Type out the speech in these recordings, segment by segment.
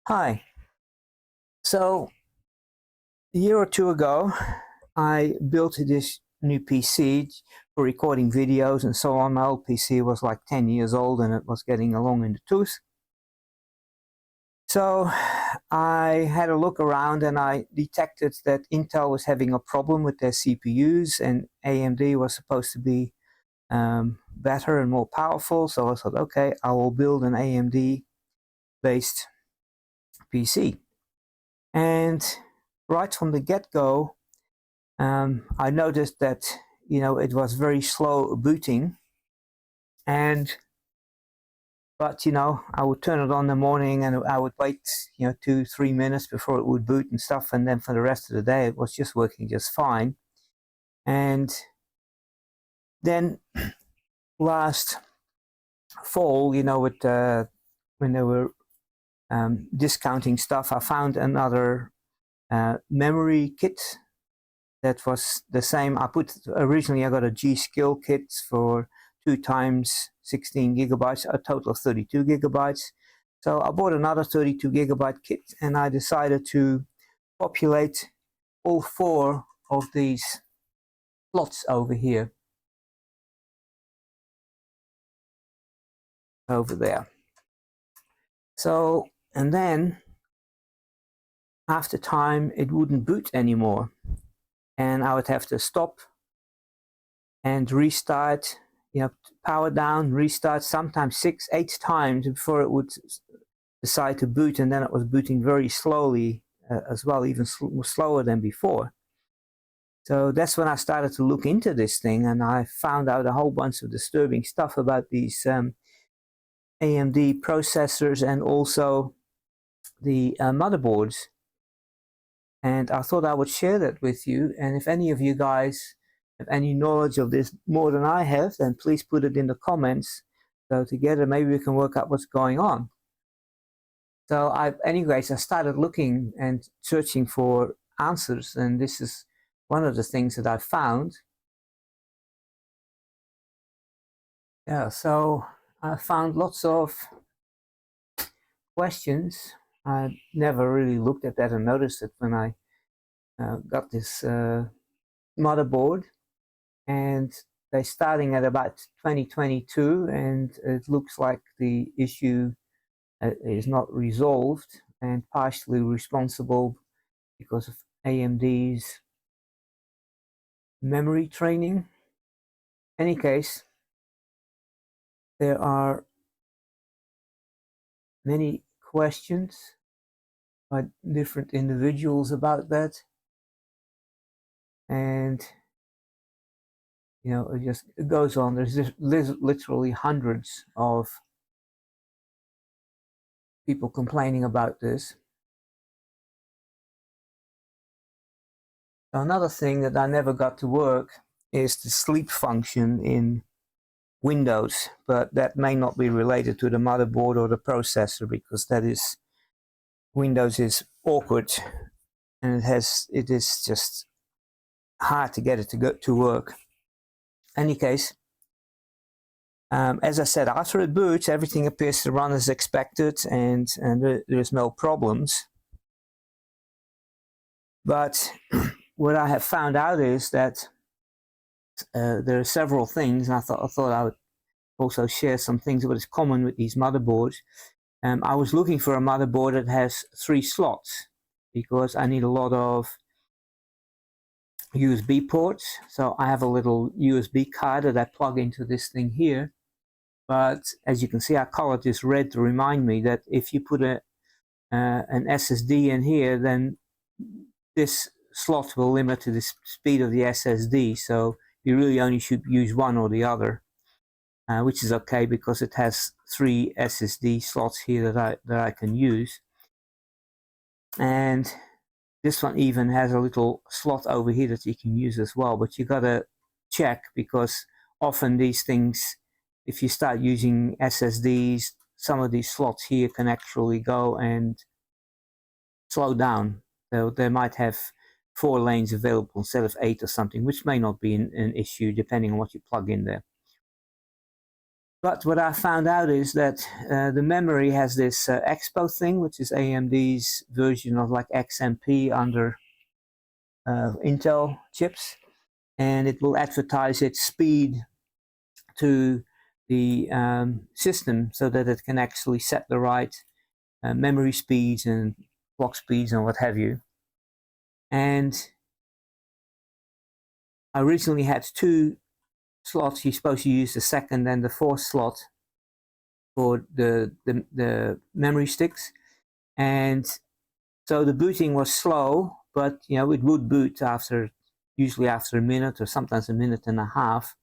Hi. So a year or two ago, I built this new PC for recording videos and so on. My old PC was like 10 years old and it was getting along in the tooth. So I had a look around and I detected that Intel was having a problem with their CPUs and AMD was supposed to be better and more powerful. So I thought, okay, I will build an AMD based PC. And right from the get-go, I noticed that it was very slow booting, but I would turn it on in the morning and I would wait 2-3 minutes before it would boot and stuff, and then for the rest of the day it was just working just fine. And then last fall, when they were discounting stuff, I found another memory kit that was the same. Originally I got a G-Skill kit for 2 times 16 gigabytes, a total of 32 gigabytes. So I bought another 32 gigabyte kit and I decided to populate all 4 of these slots over here, over there. So, and then after time it wouldn't boot anymore and I would have to stop and restart, power down, restart, sometimes 6-8 times before it would decide to boot, and then it was booting very slowly as well, even slower than before. So that's when I started to look into this thing, and I found out a whole bunch of disturbing stuff about these AMD processors and also the motherboards. And I thought I would share that with you, and if any of you guys have any knowledge of this more than I have, then please put it in the comments, so together maybe we can work out what's going on. So anyways, I started looking and searching for answers, and this is one of the things that I found. Yeah, so I found lots of questions. I never really looked at that and noticed it when I got this motherboard, and they're starting at about 2022, and it looks like the issue is not resolved and partially responsible because of AMD's memory training. In any case, there are many questions by different individuals about that, and it goes on. There's literally hundreds of people complaining about this. Another thing that I never got to work is the sleep function in Windows, but that may not be related to the motherboard or the processor, because Windows is awkward and it is just hard to get it to work. In any case, as I said, after it boots, everything appears to run as expected, and there's no problems. But what I have found out is that there are several things, and I thought I would also share some things what is common with these motherboards. I was looking for a motherboard that has 3 slots because I need a lot of USB ports. So I have a little USB card that I plug into this thing here. But as you can see, I colored this red to remind me that if you put an SSD in here, then this slot will limit to the speed of the SSD. So you really only should use one or the other, which is okay because it has 3 SSD slots here that I can use. And this one even has a little slot over here that you can use as well, but you gotta check, because often these things, if you start using SSDs, some of these slots here can actually go and slow down. So they might have 4 lanes available instead of 8 or something, which may not be an issue depending on what you plug in there. But what I found out is that the memory has this Expo thing, which is AMD's version of like XMP under Intel chips, and it will advertise its speed to the system so that it can actually set the right memory speeds and clock speeds and what have you. And I originally had two slots. You're supposed to use the second and the fourth slot for the memory sticks, and so the booting was slow, but you know, it would boot usually after a minute or sometimes a minute and a half,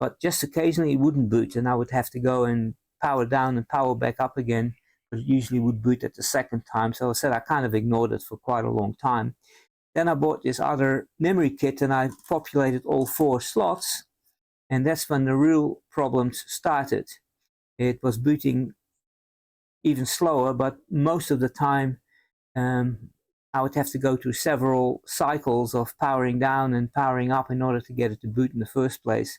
but just occasionally it wouldn't boot, and I would have to go and power down and power back up again, but it usually would boot at the second time. So I said I kind of ignored it for quite a long time. Then I bought this other memory kit and I populated all 4 slots, and that's when the real problems started. It was booting even slower, but most of the time I would have to go through several cycles of powering down and powering up in order to get it to boot in the first place.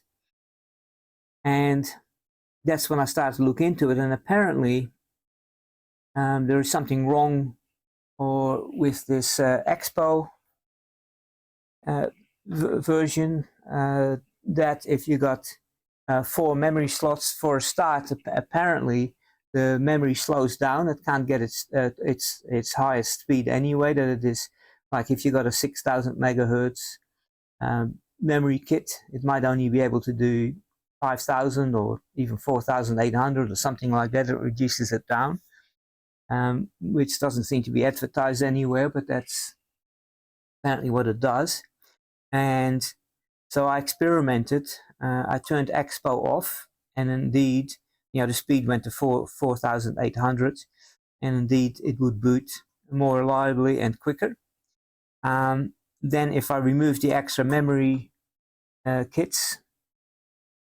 And that's when I started to look into it, and apparently there is something wrong with this Expo version, that if you got 4 memory slots for a start, apparently the memory slows down. It can't get its highest speed anyway. That it is like if you got a 6000 megahertz memory kit, it might only be able to do 5000 or even 4800 or something like that. It reduces it down, which doesn't seem to be advertised anywhere, but that's apparently what it does. And so I experimented. I turned Expo off, and indeed, you know, the speed went to 4800, and indeed it would boot more reliably and quicker. Then if I removed the extra memory kits,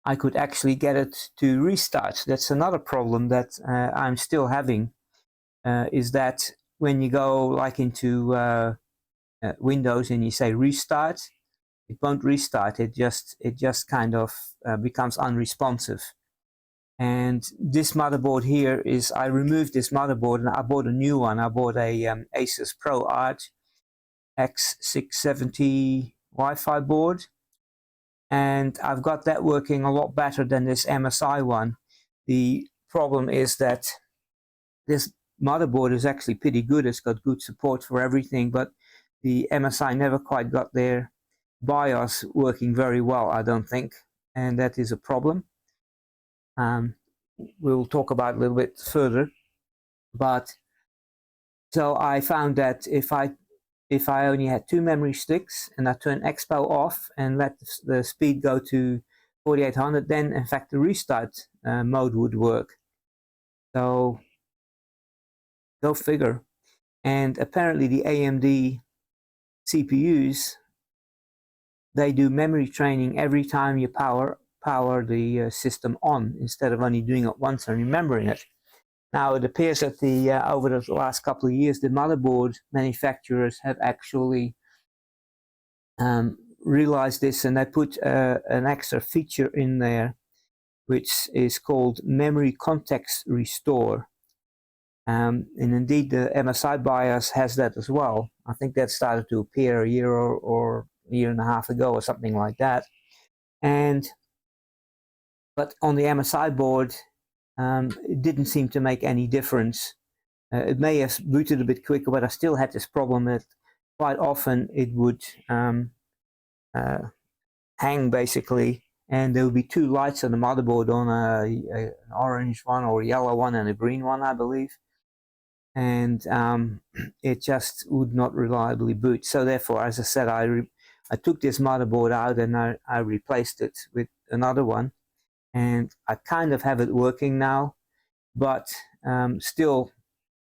I could actually get it to restart. That's another problem that I'm still having, is that when you go like into Windows and you say restart, it won't restart. It just kind of becomes unresponsive. And this motherboard here is, I removed this motherboard and I bought a new one. I bought a Asus ProArt X670 Wi-Fi board, and I've got that working a lot better than this MSI one. The problem is that this motherboard is actually pretty good. It's got good support for everything, but the MSI never quite got their BIOS working very well, I don't think, and that is a problem. We'll talk about it a little bit further, but so I found that if I only had 2 memory sticks and I turn Expo off and let the speed go to 4800, then in fact the restart mode would work. So go figure. And apparently the AMD CPUs, they do memory training every time you power the system on, instead of only doing it once and remembering it. Now it appears that over the last couple of years, the motherboard manufacturers have actually realized this, and they put an extra feature in there, which is called Memory Context Restore. And indeed, the MSI BIOS has that as well. I think that started to appear a year or a year and a half ago or something like that. But on the MSI board, it didn't seem to make any difference. It may have booted a bit quicker, but I still had this problem that quite often it would hang basically, and there would be 2 lights on the motherboard, on an orange one or a yellow one and a green one, I believe, and it just would not reliably boot. So therefore, as I said, I took this motherboard out and I replaced it with another one, and I kind of have it working now, but still,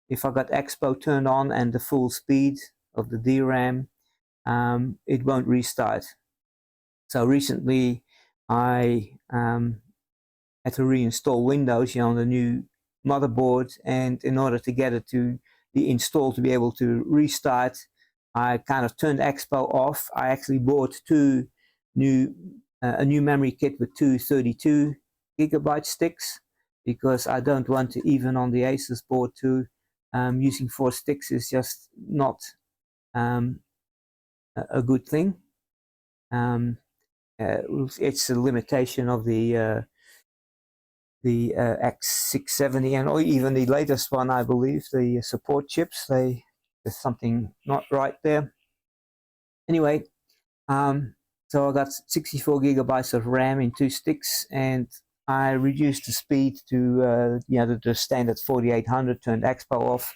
if I got Expo turned on and the full speed of the DRAM, it won't restart. So recently I had to reinstall Windows, on the new motherboard, and in order to get it to be installed to be able to restart, I kind of turned Expo off. I actually bought a new memory kit with 2 32 gigabyte sticks, because I don't want to, even on the Asus board too, using 4 sticks is just not a good thing. It's a limitation of the X670 and or even the latest one, I believe, the support chips. There's something not right there. Anyway, so I got 64 gigabytes of RAM in 2 sticks, and I reduced the speed to the standard 4800, turned Expo off,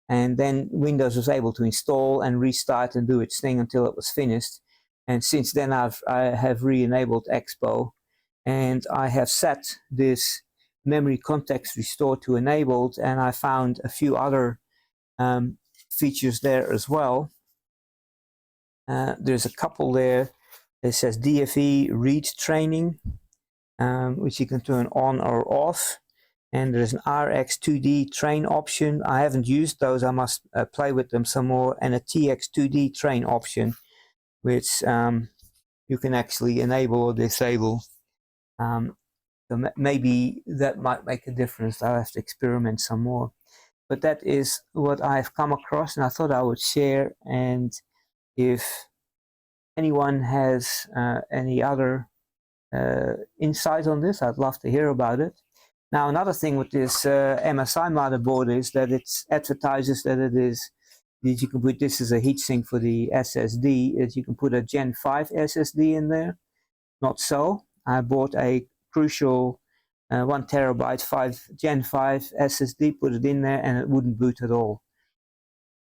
and then Windows was able to install and restart and do its thing until it was finished. And since then I have re-enabled Expo, and I have set this memory context restore to enabled, and I found a few other features there as well. There's a couple there. It says DFE read training, which you can turn on or off. And there's an RX2D train option. I haven't used those. I must play with them some more. And a TX2D train option, which you can actually enable or disable. So maybe that might make a difference. I'll have to experiment some more. But that is what I've come across, and I thought I would share. And if anyone has any other insight on this, I'd love to hear about it. Now, another thing with this MSI motherboard is that it advertises that that you can put this as a heatsink for the SSD, that you can put a Gen 5 SSD in there. Not so. I bought a Crucial 1 terabyte Gen 5 SSD, put it in there, and it wouldn't boot at all.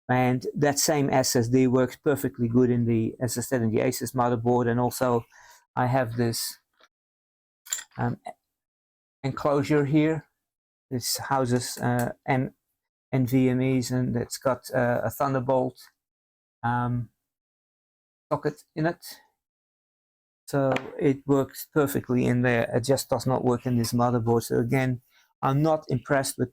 And that same SSD works perfectly good in the, as I said, in the Asus motherboard. And also I have this enclosure here. This houses NVMEs, and it's got a Thunderbolt socket in it. So it works perfectly in there. It just does not work in this motherboard. So again, I'm not impressed with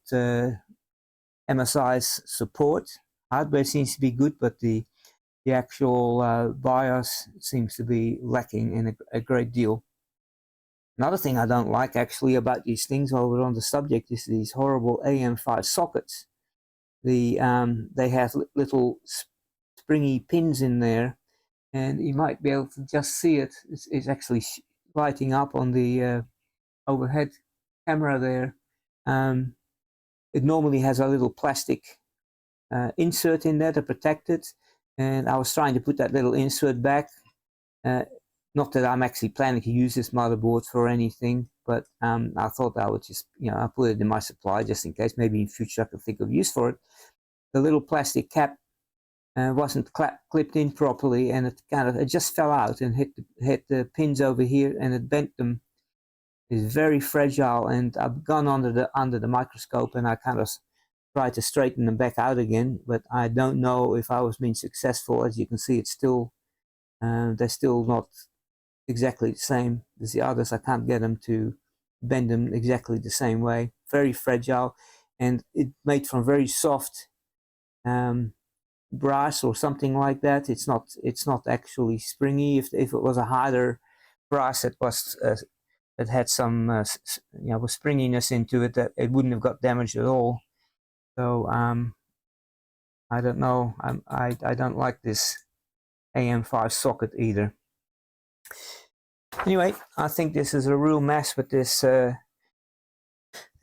MSI's support. Hardware seems to be good, but the actual BIOS seems to be lacking in a great deal. Another thing I don't like actually about these things, while we're on the subject, is these horrible AM5 sockets. They have little springy pins in there, and you might be able to just see it. It's actually lighting up on the overhead camera there. It normally has a little plastic insert in there to protect it, and I was trying to put that little insert back. Not that I'm actually planning to use this motherboard for anything, but I thought I would just, I put it in my supply just in case. Maybe in future I can think of use for it. The little plastic cap wasn't clipped in properly, and it just fell out and hit the pins over here, and it bent them. It's very fragile, and I've gone under the microscope, and I kind of tried to straighten them back out again, but I don't know if I was being successful. As you can see, it's still they're still not exactly the same as the others. I can't get them to bend them exactly the same way. Very fragile, and it's made from very soft brass or something like that. It's not actually springy. If it was a harder brass, it was that had some was springiness into it, that it wouldn't have got damaged at all. So I don't know. I don't like this AM5 socket either. Anyway, I think this is a real mess with this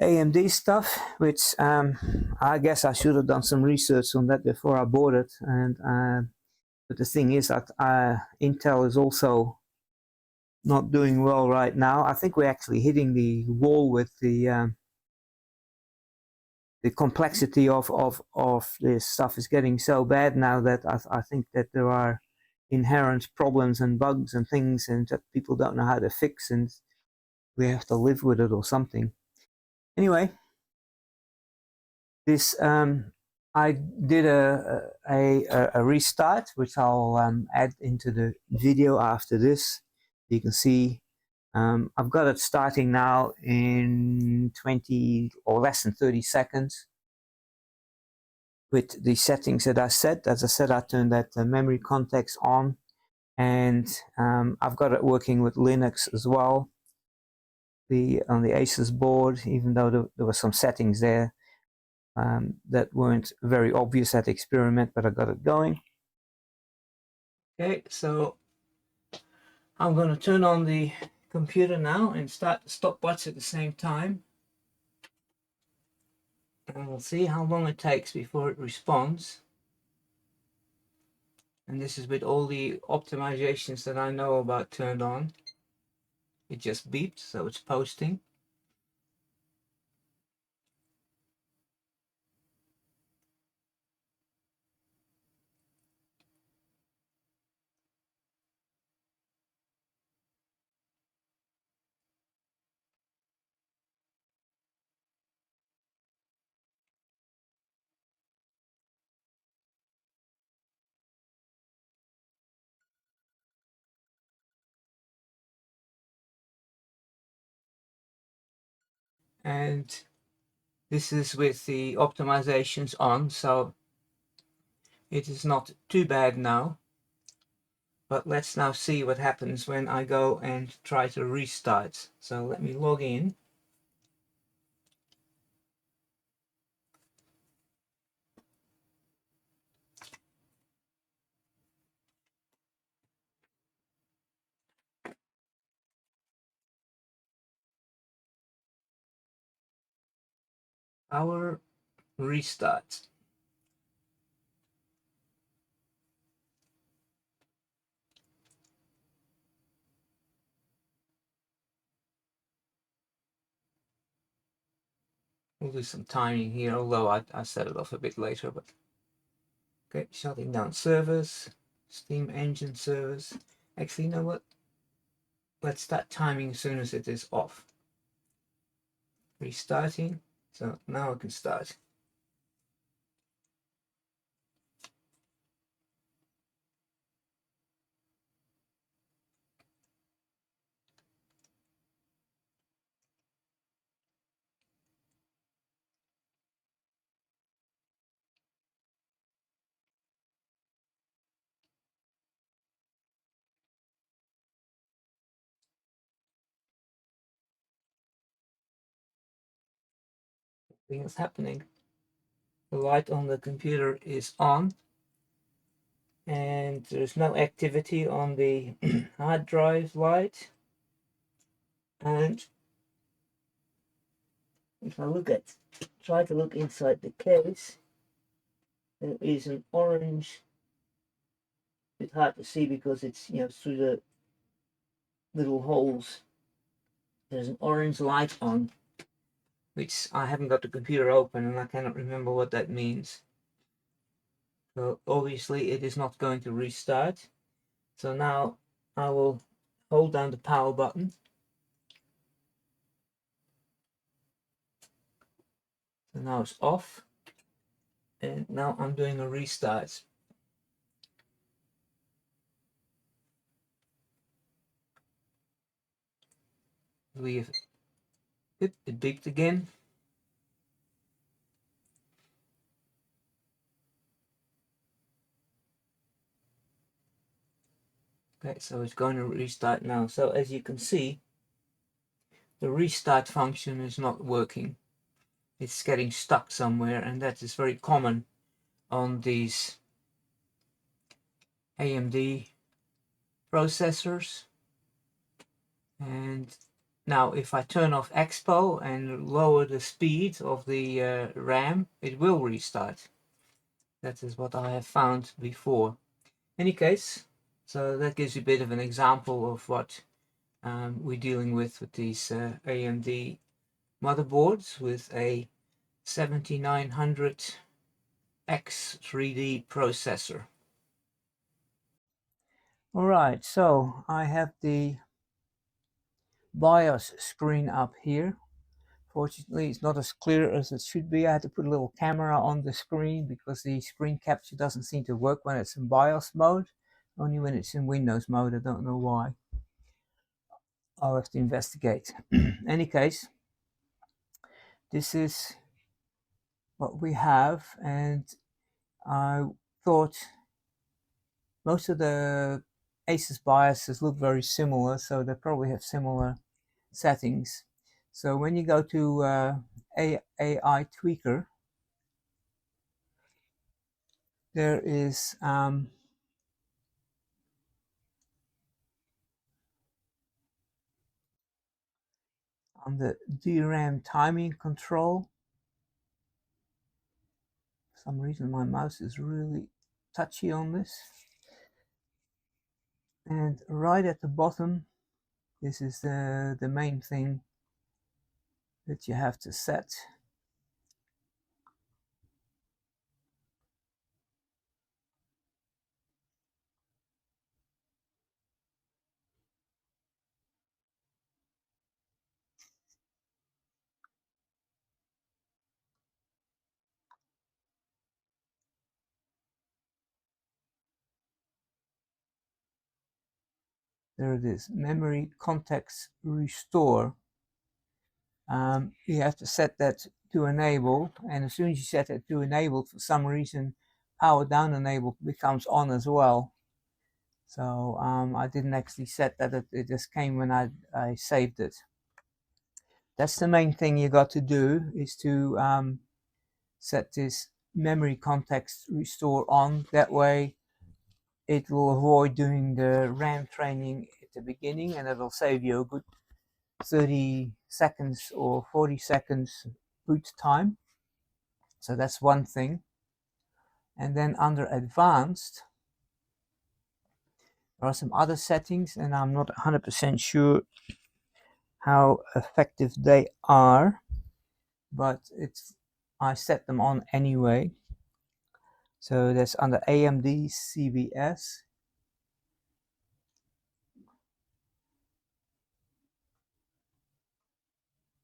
AMD stuff, which I guess I should have done some research on that before I bought it. And but the thing is that Intel is also not doing well right now. I think we're actually hitting the wall with the complexity of this stuff is getting so bad now that I think that there are inherent problems and bugs and things, and that people don't know how to fix, and we have to live with it or something. Anyway, this I did a restart, which I'll add into the video after this. You can see I've got it starting now in 20 or less than 30 seconds with the settings that I set. As I said, I turned that memory context on, and I've got it working with Linux as well. on the Asus board, even though there were some settings there that weren't very obvious at the experiment, but I got it going. Okay, so I'm going to turn on the computer now and start the stopwatch at the same time. And we'll see how long it takes before it responds. And this is with all the optimizations that I know about turned on. It just beeped, so it's posting. And this is with the optimizations on, so it is not too bad now. But let's now see what happens when I go and try to restart. So let me log in. Power restart. We'll do some timing here, although I set it off a bit later. But okay, shutting down servers, Steam engine servers. Actually, you know what? Let's start timing as soon as it is off. Restarting. So now I can start. Nothing is happening. The light on the computer is on, and there's no activity on the hard drive light. And if I try to look inside the case, there is an orange. It's hard to see because it's through the little holes. There's an orange light on, which I haven't got the computer open and I cannot remember what that means. So obviously it is not going to restart. So now I will hold down the power button. So now it's off. And now I'm doing a restart. It beeped again. Okay, so it's going to restart now. So as you can see, the restart function is not working. It's getting stuck somewhere, and that is very common on these AMD processors. And now if I turn off Expo and lower the speed of the RAM, it will restart. That is what I have found before. In any case, so that gives you a bit of an example of what we're dealing with these AMD motherboards with a 7900X 3D processor. Alright, so I have the BIOS screen up here. Fortunately, it's not as clear as it should be. I had to put a little camera on the screen because the screen capture doesn't seem to work when it's in BIOS mode, only when it's in Windows mode. I don't know why. I'll have to investigate. Any case, this is what we have, and I thought most of the Asus BIOSes look very similar, so they probably have similar settings. So when you go to AI Tweaker, there is on the DRAM timing control. For some reason my mouse is really touchy on this. And right at the bottom, this is the main thing that you have to set. There it is, memory context restore. You have to set that to enable, and as soon as you set it to enable, for some reason power down enable becomes on as well. So I didn't actually set that, it just came when I saved it. That's the main thing you got to do, is to set this memory context restore on. That way it will avoid doing the RAM training at the beginning, and it'll save you a good 30 seconds or 40 seconds boot time. So that's one thing. And then under advanced, there are some other settings, and I'm not 100% sure how effective they are, but I set them on anyway. So that's under AMD CBS.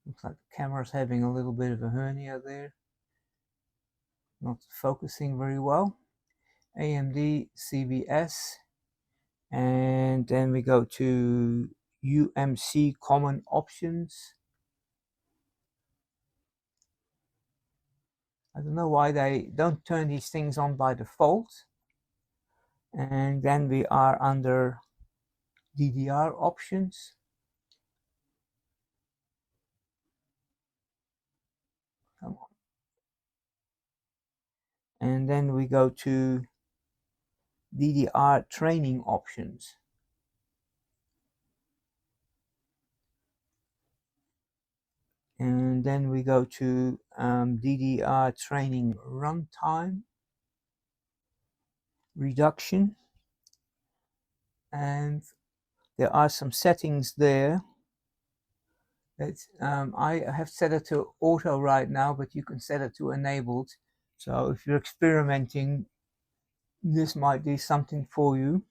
Looks like the camera's having a little bit of a hernia there, not focusing very well. AMD CBS, and then we go to UMC common options. I don't know why they don't turn these things on by default. And then we are under DDR options. Come on. And then we go to DDR training options. And then we go to DDR training runtime reduction. And there are some settings there. I have set it to auto right now, but you can set it to enabled. So if you're experimenting, this might do something for you.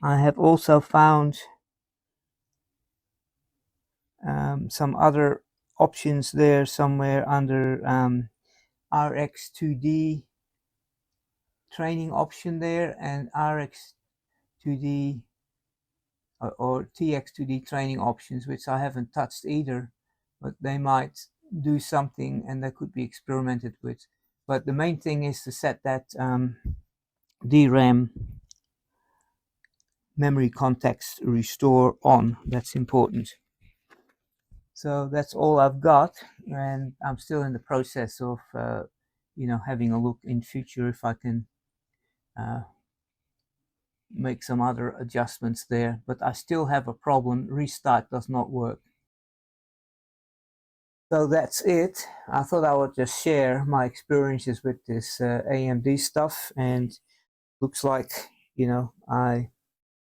I have also found some other options there somewhere under RX2D training option there, and RX2D or TX2D training options, which I haven't touched either, but they might do something and they could be experimented with. But the main thing is to set that DRAM memory context restore on. That's important. So that's all I've got, and I'm still in the process of having a look in future if I can make some other adjustments there. But I still have a problem. Restart does not work. So that's it. I thought I would just share my experiences with this AMD stuff, and looks like I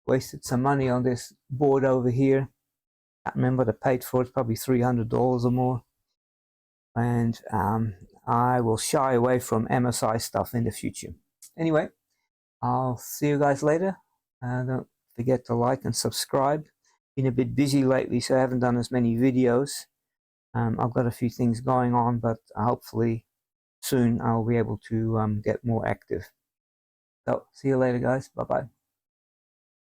wasted some money on this board over here. I can't remember what I paid for it, probably $300 or more. And I will shy away from MSI stuff in the future. Anyway, I'll see you guys later. Don't forget to like and subscribe. Been a bit busy lately, so I haven't done as many videos. I've got a few things going on, but hopefully soon I'll be able to get more active. So see you later, guys. Bye bye.